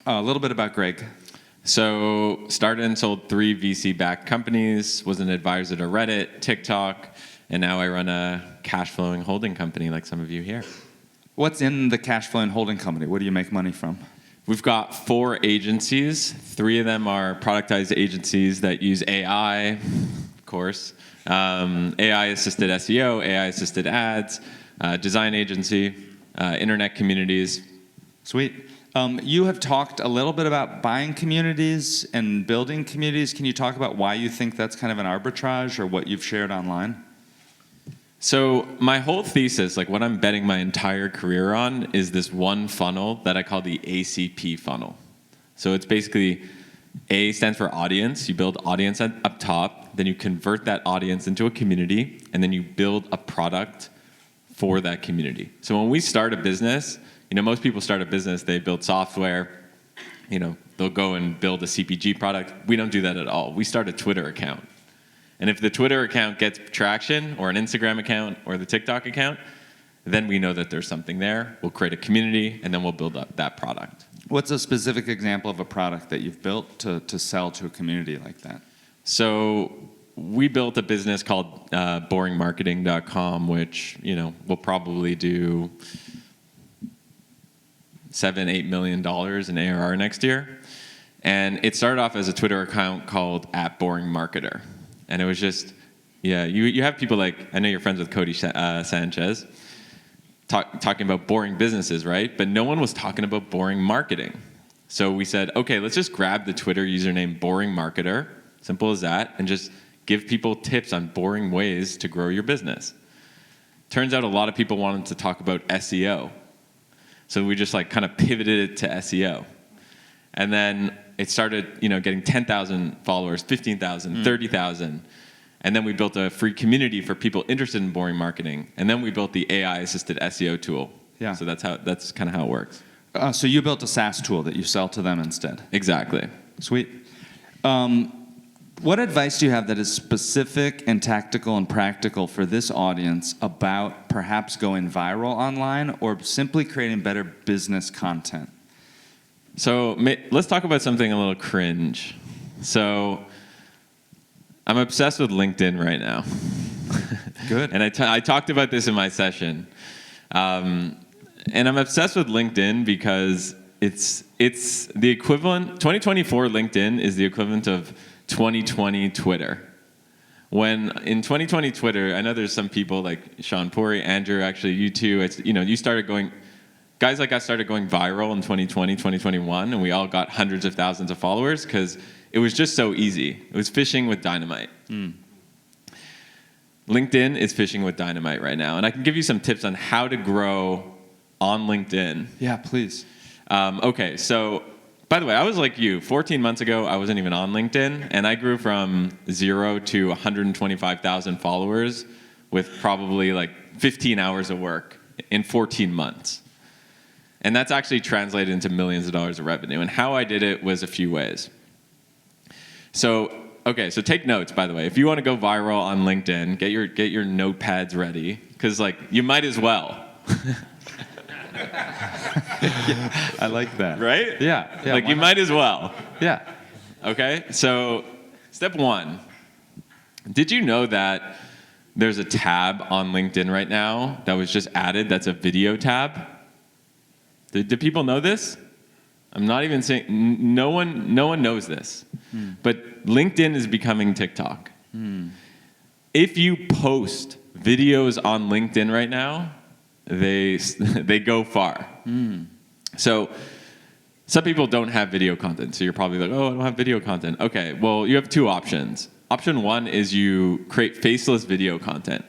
A little bit about Greg. So started and sold 3 VC-backed companies, was an advisor to Reddit, TikTok, and now I run a cash flowing holding company like some of you here. What's in the cash flowing holding company? What do you make money from? We've got 4 agencies. 3 of them are productized agencies that use AI, of course, AI-assisted SEO, AI-assisted ads, design agency, internet communities. Sweet. You have talked a little bit about buying communities and building communities. Can you talk about why you think that's kind of an arbitrage or what you've shared online? So my whole thesis, like what I'm betting my entire career on, is this one funnel that I call the ACP funnel. So it's basically, A stands for audience. You build audience up top, then you convert that audience into a community, and then you build a product for that community. So when we start a business, most people start a business, they build software, they'll go and build a CPG product. We don't do that at all. We start a Twitter account. And if the Twitter account gets traction, or an Instagram account, or the TikTok account, then we know that there's something there. We'll create a community, and then we'll build up that product. What's a specific example of a product that you've built to sell to a community like that? So we built a business called boringmarketing.com, which will probably do $7-8 million in ARR next year. And it started off as a Twitter account called @boringmarketer. And it was just, you have people like, I know you're friends with Cody Sanchez, talking about boring businesses, right? But no one was talking about boring marketing. So we said, okay, let's just grab the Twitter username boringmarketer, simple as that, and just give people tips on boring ways to grow your business. Turns out a lot of people wanted to talk about SEO. So we just kind of pivoted it to SEO. And then it started, getting 10,000 followers, 15,000, 30,000. And then we built a free community for people interested in boring marketing. And then we built the AI-assisted SEO tool. Yeah. So that's kind of how it works. So you built a SaaS tool that you sell to them instead. Exactly. Sweet. What advice do you have that is specific and tactical and practical for this audience about perhaps going viral online or simply creating better business content? So let's talk about something a little cringe. So I'm obsessed with LinkedIn right now. Good. And I talked about this in my session. And I'm obsessed with LinkedIn because it's the equivalent, 2024 LinkedIn is the equivalent of 2020 Twitter. When in 2020 Twitter, I know there's some people like Sean Puri, Andrew, actually you too, you started going, guys like us started going viral in 2020, 2021, and we all got hundreds of thousands of followers because it was just so easy. It was fishing with dynamite. LinkedIn is fishing with dynamite right now, and I can give you some tips on how to grow on LinkedIn. Yeah, please. Okay, so by the way, I was like you. 14 months ago, I wasn't even on LinkedIn, and I grew from 0 to 125,000 followers with probably 15 hours of work in 14 months. And that's actually translated into millions of dollars of revenue. And how I did it was a few ways. So take notes, by the way. If you want to go viral on LinkedIn, get your notepads ready, because you might as well. Yeah, I like that. Right? Yeah. You might as well. Yeah. Okay, so step 1. Did you know that there's a tab on LinkedIn right now that was just added that's a video tab? Did people know this? I'm not even saying, no one knows this. But LinkedIn is becoming TikTok. If you post videos on LinkedIn right now, they go far. So some people don't have video content. So you're probably like, oh, I don't have video content. Okay, well, you have 2 options. Option 1 is you create faceless video content,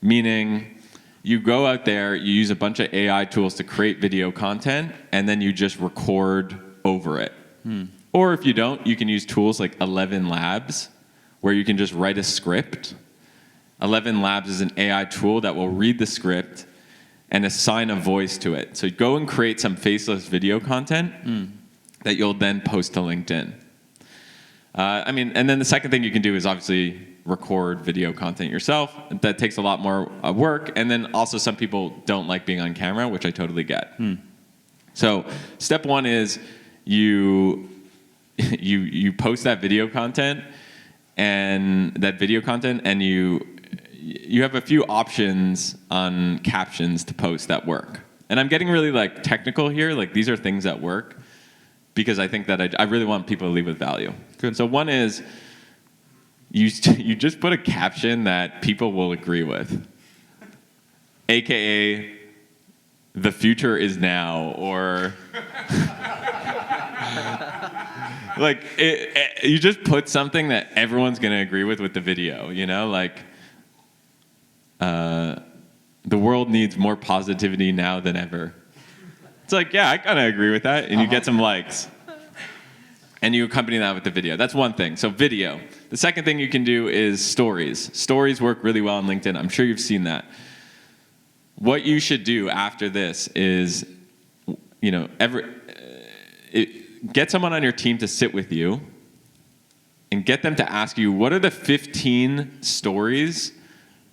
meaning you go out there, you use a bunch of AI tools to create video content, and then you just record over it. Or if you don't, you can use tools like 11 Labs, where you can just write a script. 11 Labs is an AI tool that will read the script and assign a voice to it. So go and create some faceless video content that you'll then post to LinkedIn. And then the second thing you can do is obviously record video content yourself. That takes a lot more work. And then also some people don't like being on camera, which I totally get. So step 1 is you post that video content, and you have a few options on captions to post that work. And I'm getting really like technical here. Like these are things that work because I think that I really want people to leave with value. Good. So one is you just put a caption that people will agree with, AKA the future is now, or like you just put something that everyone's going to agree with the video, you know, like the world needs more positivity now than ever. It's like, yeah, I kind of agree with that. And you get some likes. And you accompany that with the video. That's one thing. So video. The second thing you can do is stories. Stories work really well on LinkedIn. I'm sure you've seen that. What you should do after this is, you know, get someone on your team to sit with you and get them to ask you, what are the 15 stories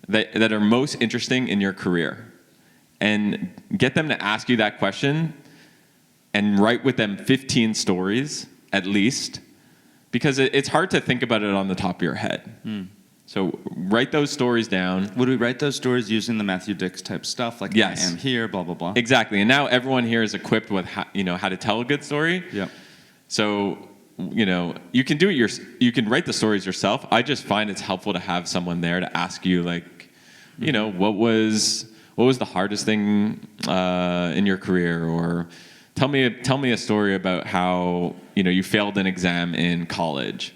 that are most interesting in your career? And get them to ask you that question and write with them 15 stories at least, because it's hard to think about it on the top of your head. So write those stories down. Would we write those stories using the Matthew Dix type stuff, like yes. I am here, blah, blah, blah? Exactly. And now everyone here is equipped with how to tell a good story. Yep. So, you know, you can do it you can write the stories yourself. I just find it's helpful to have someone there to ask you, like, you know, what was the hardest thing in your career, or tell me a story about how, you know, you failed an exam in college.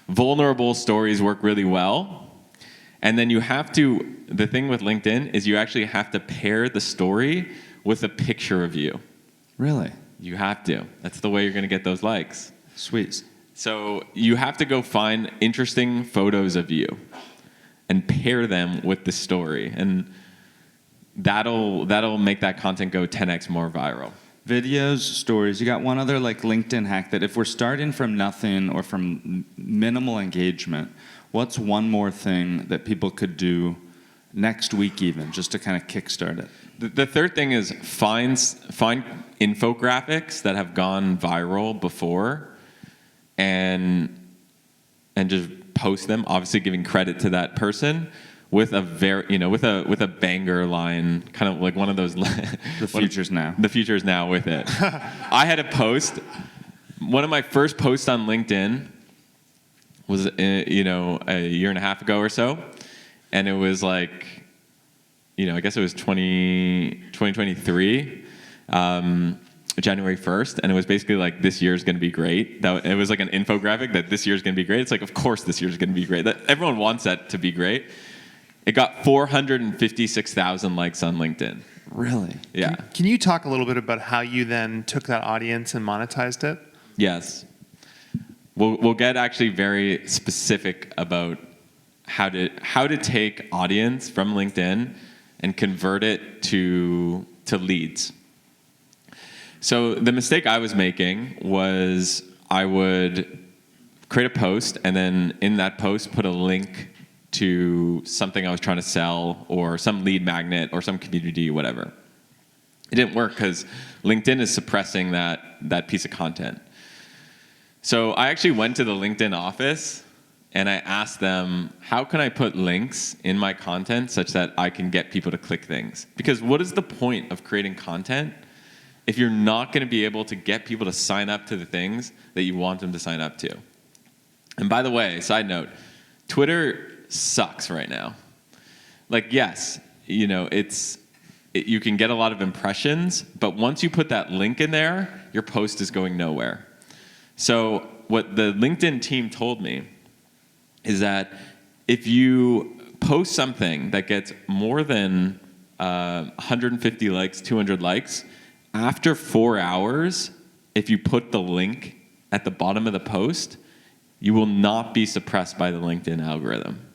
Vulnerable stories work really well. And then the thing with LinkedIn is you actually have to pair the story with a picture of you. Really? You have to. That's the way you're going to get those likes. Sweet. So you have to go find interesting photos of you and pair them with the story. And that'll make that content go 10x more viral. Videos, stories. You got one other like LinkedIn hack that if we're starting from nothing or from minimal engagement, what's one more thing that people could do next week even, just to kind of kickstart it? The third thing is find infographics that have gone viral before and just post them, obviously giving credit to that person, with a banger line, kind of like one of those. The future's now. The future's now with it. I had a post. One of my first posts on LinkedIn was, a year and a half ago or so, and it was like, I guess it was 2023, January 1st, and it was basically like, this year's going to be great. It was like an infographic that this year's going to be great. It's like, of course this year's going to be great. Everyone wants that to be great. It got 456,000 likes on LinkedIn. Really? Yeah. Can you talk a little bit about how you then took that audience and monetized it? Yes. We'll get actually very specific about how to take audience from LinkedIn and convert it to leads. So the mistake I was making was I would create a post and then in that post put a link to something I was trying to sell or some lead magnet or some community, whatever. It didn't work because LinkedIn is suppressing that piece of content. So I actually went to the LinkedIn office and I asked them, how can I put links in my content such that I can get people to click things? Because what is the point of creating content if you're not going to be able to get people to sign up to the things that you want them to sign up to? And by the way, side note, Twitter sucks right now. Like, yes, you can get a lot of impressions, but once you put that link in there, your post is going nowhere. So what the LinkedIn team told me is that if you post something that gets more than 150 likes, 200 likes, after 4 hours, if you put the link at the bottom of the post, you will not be suppressed by the LinkedIn algorithm.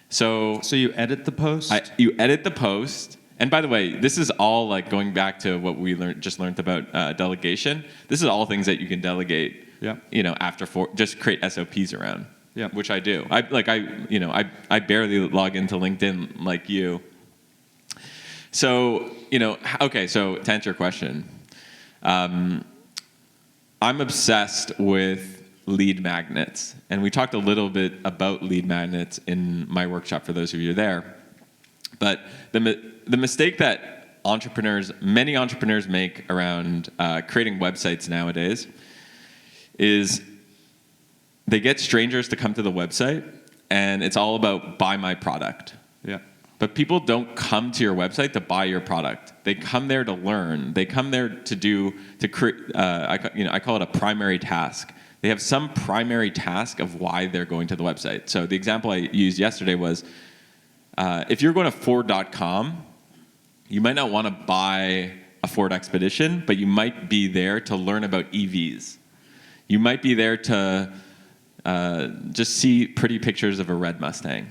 So you edit the post? You edit the post. And by the way, this is all like going back to what we just learned about delegation. This is all things that you can delegate. Yeah. Just create SOPs around. Yeah. Which I do. I barely log into LinkedIn like you. So, okay, so to answer your question, I'm obsessed with lead magnets. And we talked a little bit about lead magnets in my workshop for those of you who are there. But the mistake that many entrepreneurs make around creating websites nowadays is they get strangers to come to the website, and it's all about buy my product. Yeah. But people don't come to your website to buy your product. They come there to learn. They come there to create. I call it a primary task. They have some primary task of why they're going to the website. So the example I used yesterday was, if you're going to Ford.com, you might not want to buy a Ford Expedition, but you might be there to learn about EVs. You might be there to just see pretty pictures of a red Mustang.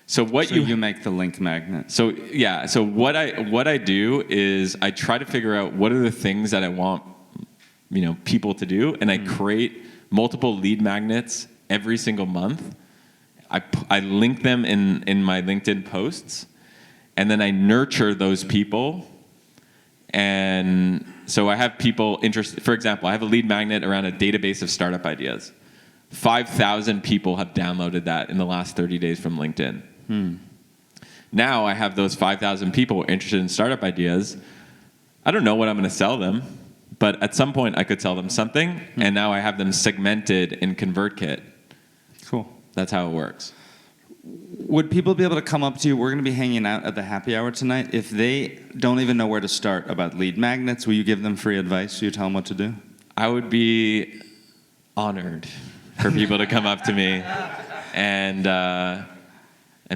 So you make the link magnet. So yeah. So what I do is I try to figure out what are the things that I want, people to do, and I create multiple lead magnets every single month. I link them in my LinkedIn posts, and then I nurture those people. And so I have people interested. For example, I have a lead magnet around a database of startup ideas. 5,000 people have downloaded that in the last 30 days from LinkedIn. Now I have those 5,000 people interested in startup ideas. I don't know what I'm going to sell them, but at some point I could sell them something, and now I have them segmented in ConvertKit. Cool. That's how it works. Would people be able to come up to you? We're going to be hanging out at the happy hour tonight. If they don't even know where to start about lead magnets, will you give them free advice? Will you tell them what to do? I would be honored for people to come up to me, and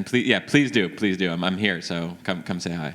please do. I'm here, so come say hi.